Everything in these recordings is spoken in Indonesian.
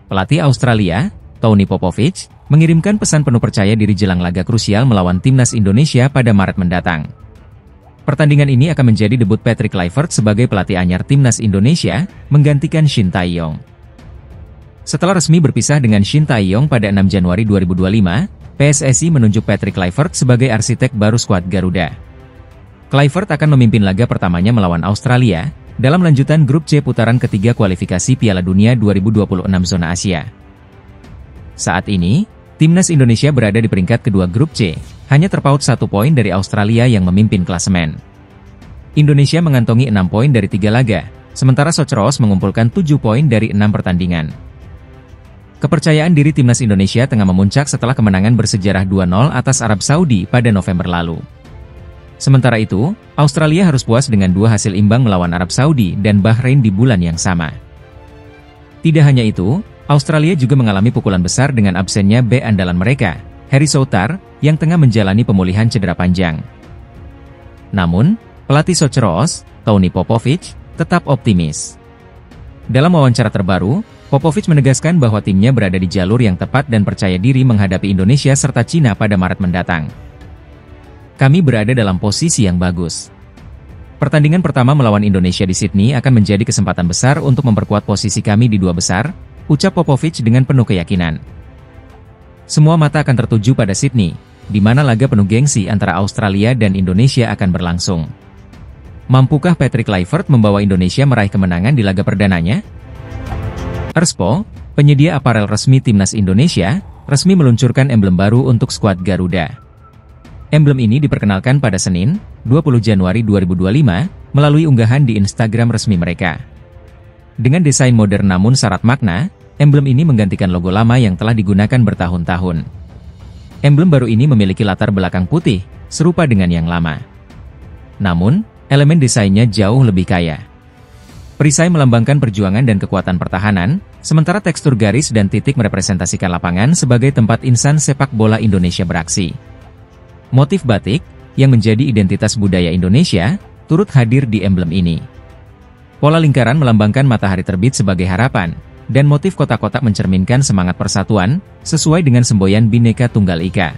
Pelatih Australia, Tony Popovic, mengirimkan pesan penuh percaya diri jelang laga krusial melawan timnas Indonesia pada Maret mendatang. Pertandingan ini akan menjadi debut Patrick Kluivert sebagai pelatih anyar timnas Indonesia, menggantikan Shin Tae-yong. Setelah resmi berpisah dengan Shin Tae-yong pada 6 Januari 2025, PSSI menunjuk Patrick Kluivert sebagai arsitek baru skuad Garuda. Kluivert akan memimpin laga pertamanya melawan Australia, dalam lanjutan grup C putaran ketiga kualifikasi Piala Dunia 2026 zona Asia. Saat ini, timnas Indonesia berada di peringkat kedua grup C, hanya terpaut 1 poin dari Australia yang memimpin klasemen. Indonesia mengantongi 6 poin dari 3 laga, sementara Socceroos mengumpulkan 7 poin dari 6 pertandingan. Kepercayaan diri timnas Indonesia tengah memuncak setelah kemenangan bersejarah 2-0 atas Arab Saudi pada November lalu. Sementara itu, Australia harus puas dengan 2 hasil imbang melawan Arab Saudi dan Bahrain di bulan yang sama. Tidak hanya itu, Australia juga mengalami pukulan besar dengan absennya bek andalan mereka, Harry Souttar, yang tengah menjalani pemulihan cedera panjang. Namun, pelatih Socceroos, Tony Popovic, tetap optimis. Dalam wawancara terbaru, Popovic menegaskan bahwa timnya berada di jalur yang tepat dan percaya diri menghadapi Indonesia serta Cina pada Maret mendatang. Kami berada dalam posisi yang bagus. Pertandingan pertama melawan Indonesia di Sydney akan menjadi kesempatan besar untuk memperkuat posisi kami di 2 besar, ucap Popovic dengan penuh keyakinan. Semua mata akan tertuju pada Sydney, di mana laga penuh gengsi antara Australia dan Indonesia akan berlangsung. Mampukah Patrick Kluivert membawa Indonesia meraih kemenangan di laga perdananya? Erspo, penyedia aparel resmi timnas Indonesia, resmi meluncurkan emblem baru untuk skuad Garuda. Emblem ini diperkenalkan pada Senin, 20 Januari 2025, melalui unggahan di Instagram resmi mereka. Dengan desain modern namun syarat makna, emblem ini menggantikan logo lama yang telah digunakan bertahun-tahun. Emblem baru ini memiliki latar belakang putih, serupa dengan yang lama. Namun, elemen desainnya jauh lebih kaya. Perisai melambangkan perjuangan dan kekuatan pertahanan, sementara tekstur garis dan titik merepresentasikan lapangan sebagai tempat insan sepak bola Indonesia beraksi. Motif batik, yang menjadi identitas budaya Indonesia, turut hadir di emblem ini. Pola lingkaran melambangkan matahari terbit sebagai harapan, dan motif kotak-kotak mencerminkan semangat persatuan, sesuai dengan semboyan Bhinneka Tunggal Ika.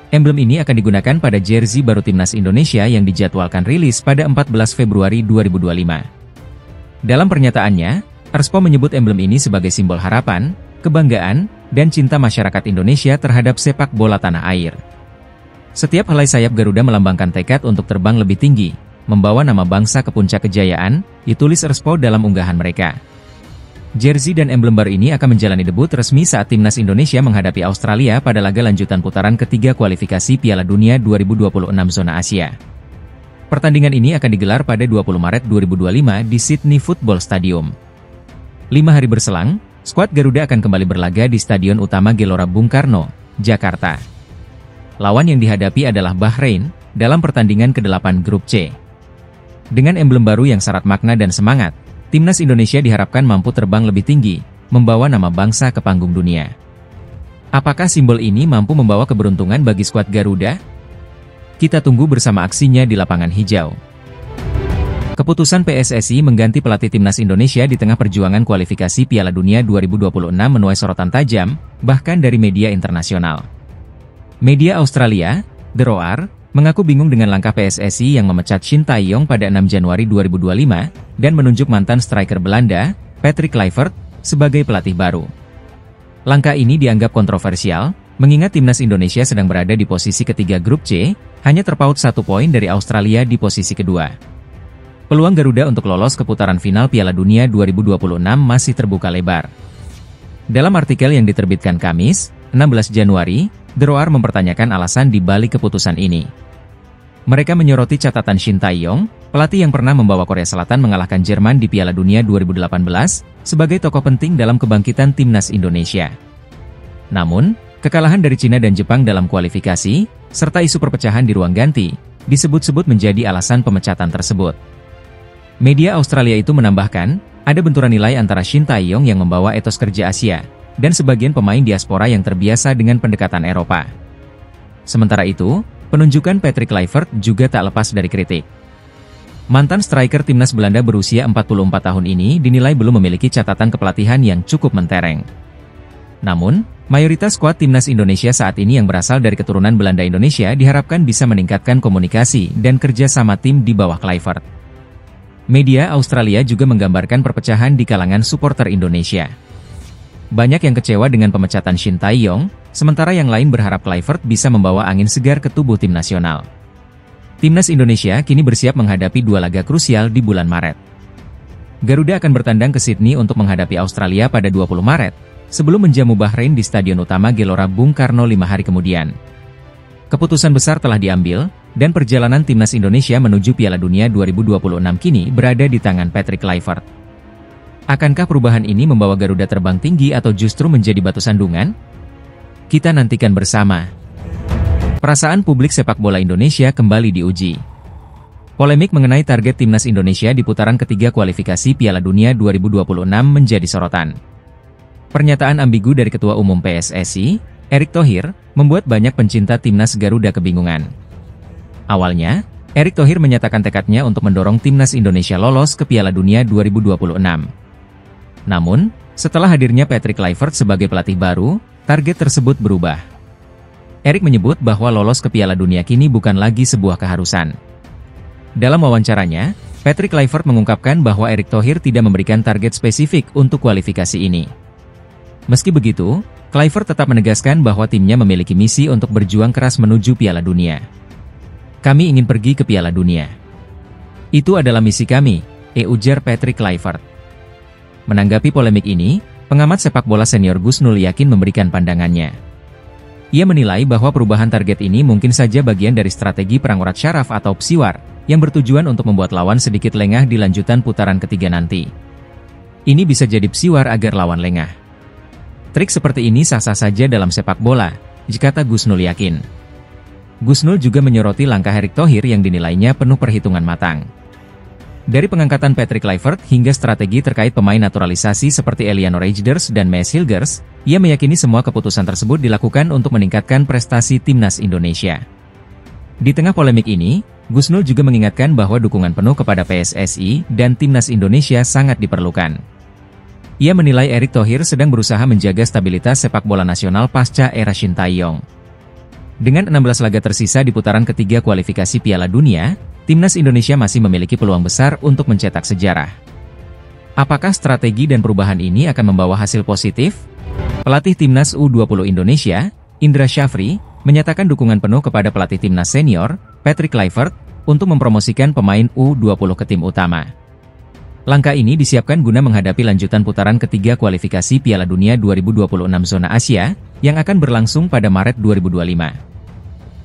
Emblem ini akan digunakan pada jersey baru timnas Indonesia yang dijadwalkan rilis pada 14 Februari 2025. Dalam pernyataannya, Erspo menyebut emblem ini sebagai simbol harapan, kebanggaan, dan cinta masyarakat Indonesia terhadap sepak bola tanah air. Setiap helai sayap Garuda melambangkan tekad untuk terbang lebih tinggi, membawa nama bangsa ke puncak kejayaan, ditulis Erspo dalam unggahan mereka. Jersey dan emblem baru ini akan menjalani debut resmi saat timnas Indonesia menghadapi Australia pada laga lanjutan putaran ketiga kualifikasi Piala Dunia 2026 zona Asia. Pertandingan ini akan digelar pada 20 Maret 2025 di Sydney Football Stadium. 5 hari berselang, skuad Garuda akan kembali berlaga di Stadion Utama Gelora Bung Karno, Jakarta. Lawan yang dihadapi adalah Bahrain, dalam pertandingan ke-8 grup C. Dengan emblem baru yang syarat makna dan semangat, timnas Indonesia diharapkan mampu terbang lebih tinggi, membawa nama bangsa ke panggung dunia. Apakah simbol ini mampu membawa keberuntungan bagi skuad Garuda? Kita tunggu bersama aksinya di lapangan hijau. Keputusan PSSI mengganti pelatih timnas Indonesia di tengah perjuangan kualifikasi Piala Dunia 2026 menuai sorotan tajam, bahkan dari media internasional. Media Australia, The Roar, mengaku bingung dengan langkah PSSI yang memecat Shin Tae-yong pada 6 Januari 2025 dan menunjuk mantan striker Belanda, Patrick Kluivert, sebagai pelatih baru. Langkah ini dianggap kontroversial, mengingat timnas Indonesia sedang berada di posisi ketiga grup C, hanya terpaut 1 poin dari Australia di posisi kedua. Peluang Garuda untuk lolos ke putaran final Piala Dunia 2026 masih terbuka lebar. Dalam artikel yang diterbitkan Kamis, 16 Januari, The Roar mempertanyakan alasan di balik keputusan ini. Mereka menyoroti catatan Shin Tae-yong, pelatih yang pernah membawa Korea Selatan mengalahkan Jerman di Piala Dunia 2018, sebagai tokoh penting dalam kebangkitan timnas Indonesia. Namun, kekalahan dari Cina dan Jepang dalam kualifikasi, serta isu perpecahan di ruang ganti, disebut-sebut menjadi alasan pemecatan tersebut. Media Australia itu menambahkan, ada benturan nilai antara Shin Tae-yong yang membawa etos kerja Asia, dan sebagian pemain diaspora yang terbiasa dengan pendekatan Eropa. Sementara itu, penunjukan Patrick Kluivert juga tak lepas dari kritik. Mantan striker timnas Belanda berusia 44 tahun ini dinilai belum memiliki catatan kepelatihan yang cukup mentereng. Namun, mayoritas skuad timnas Indonesia saat ini yang berasal dari keturunan Belanda Indonesia diharapkan bisa meningkatkan komunikasi dan kerja sama tim di bawah Kluivert. Media Australia juga menggambarkan perpecahan di kalangan supporter Indonesia. Banyak yang kecewa dengan pemecatan Shin Tae-yong, sementara yang lain berharap Kluivert bisa membawa angin segar ke tubuh tim nasional. Timnas Indonesia kini bersiap menghadapi 2 laga krusial di bulan Maret. Garuda akan bertandang ke Sydney untuk menghadapi Australia pada 20 Maret, sebelum menjamu Bahrain di Stadion Utama Gelora Bung Karno 5 hari kemudian. Keputusan besar telah diambil, dan perjalanan timnas Indonesia menuju Piala Dunia 2026 kini berada di tangan Patrick Kluivert. Akankah perubahan ini membawa Garuda terbang tinggi atau justru menjadi batu sandungan? Kita nantikan bersama. Perasaan publik sepak bola Indonesia kembali diuji. Polemik mengenai target timnas Indonesia di putaran ketiga kualifikasi Piala Dunia 2026 menjadi sorotan. Pernyataan ambigu dari Ketua Umum PSSI, Erick Thohir, membuat banyak pencinta timnas Garuda kebingungan. Awalnya, Erick Thohir menyatakan tekadnya untuk mendorong timnas Indonesia lolos ke Piala Dunia 2026. Namun, setelah hadirnya Patrick Kluivert sebagai pelatih baru, target tersebut berubah. Erick menyebut bahwa lolos ke Piala Dunia kini bukan lagi sebuah keharusan. Dalam wawancaranya, Patrick Kluivert mengungkapkan bahwa Erick Thohir tidak memberikan target spesifik untuk kualifikasi ini. Meski begitu, Kluivert tetap menegaskan bahwa timnya memiliki misi untuk berjuang keras menuju Piala Dunia. Kami ingin pergi ke Piala Dunia. Itu adalah misi kami, ujar Patrick Kluivert. Menanggapi polemik ini, pengamat sepak bola senior Gus Nul Yakin memberikan pandangannya. Ia menilai bahwa perubahan target ini mungkin saja bagian dari strategi perang urat syaraf atau psiwar, yang bertujuan untuk membuat lawan sedikit lengah di lanjutan putaran ketiga nanti. Ini bisa jadi psiwar agar lawan lengah. Trik seperti ini sah-sah saja dalam sepak bola, kata Gus Nul Yakin. Gus Nul juga menyoroti langkah Erick Thohir yang dinilainya penuh perhitungan matang. Dari pengangkatan Patrick Kluivert hingga strategi terkait pemain naturalisasi seperti Eliano Reijnders dan Mees Hilgers, ia meyakini semua keputusan tersebut dilakukan untuk meningkatkan prestasi timnas Indonesia. Di tengah polemik ini, Gus Nul juga mengingatkan bahwa dukungan penuh kepada PSSI dan timnas Indonesia sangat diperlukan. Ia menilai Erick Thohir sedang berusaha menjaga stabilitas sepak bola nasional pasca era Shin Tae-yong. Dengan 16 laga tersisa di putaran ketiga kualifikasi Piala Dunia, timnas Indonesia masih memiliki peluang besar untuk mencetak sejarah. Apakah strategi dan perubahan ini akan membawa hasil positif? Pelatih timnas U20 Indonesia, Indra Syafri, menyatakan dukungan penuh kepada pelatih timnas senior, Patrick Kluivert, untuk mempromosikan pemain U20 ke tim utama. Langkah ini disiapkan guna menghadapi lanjutan putaran ketiga kualifikasi Piala Dunia 2026 zona Asia, yang akan berlangsung pada Maret 2025.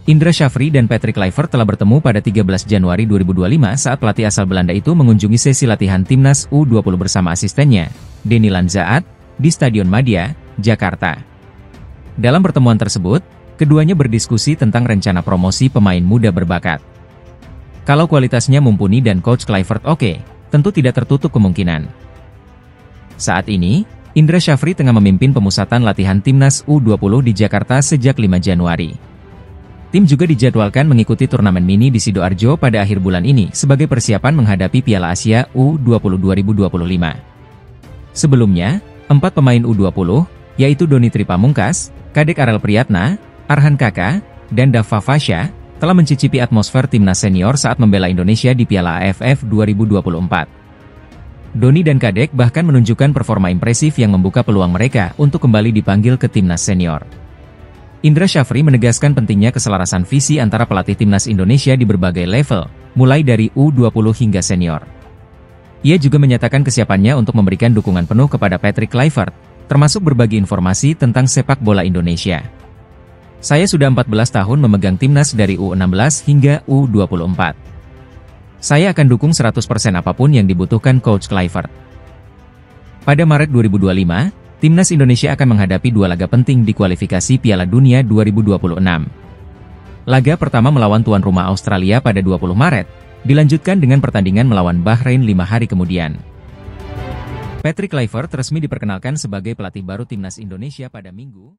Indra Syafri dan Patrick Kluivert telah bertemu pada 13 Januari 2025 saat pelatih asal Belanda itu mengunjungi sesi latihan timnas U20 bersama asistennya, Denny Lanzaat, di Stadion Madia, Jakarta. Dalam pertemuan tersebut, keduanya berdiskusi tentang rencana promosi pemain muda berbakat. Kalau kualitasnya mumpuni dan Coach Kluivert oke, tentu tidak tertutup kemungkinan. Saat ini, Indra Syafri tengah memimpin pemusatan latihan timnas U20 di Jakarta sejak 5 Januari. Tim juga dijadwalkan mengikuti turnamen mini di Sidoarjo pada akhir bulan ini sebagai persiapan menghadapi Piala Asia U20 2025. Sebelumnya, 4 pemain U20, yaitu Doni Tripamungkas, Kadek Arel Priyatna, Arhan Kaka, dan Dava Fasya, telah mencicipi atmosfer timnas senior saat membela Indonesia di Piala AFF 2024. Doni dan Kadek bahkan menunjukkan performa impresif yang membuka peluang mereka untuk kembali dipanggil ke timnas senior. Indra Syafri menegaskan pentingnya keselarasan visi antara pelatih timnas Indonesia di berbagai level, mulai dari U20 hingga senior. Ia juga menyatakan kesiapannya untuk memberikan dukungan penuh kepada Patrick Kluivert, termasuk berbagi informasi tentang sepak bola Indonesia. Saya sudah 14 tahun memegang timnas dari U16 hingga U24. Saya akan dukung 100% apapun yang dibutuhkan Coach Kluivert. Pada Maret 2025, timnas Indonesia akan menghadapi 2 laga penting di kualifikasi Piala Dunia 2026. Laga pertama melawan tuan rumah Australia pada 20 Maret, dilanjutkan dengan pertandingan melawan Bahrain 5 hari kemudian. Patrick Kluivert resmi diperkenalkan sebagai pelatih baru timnas Indonesia pada Minggu.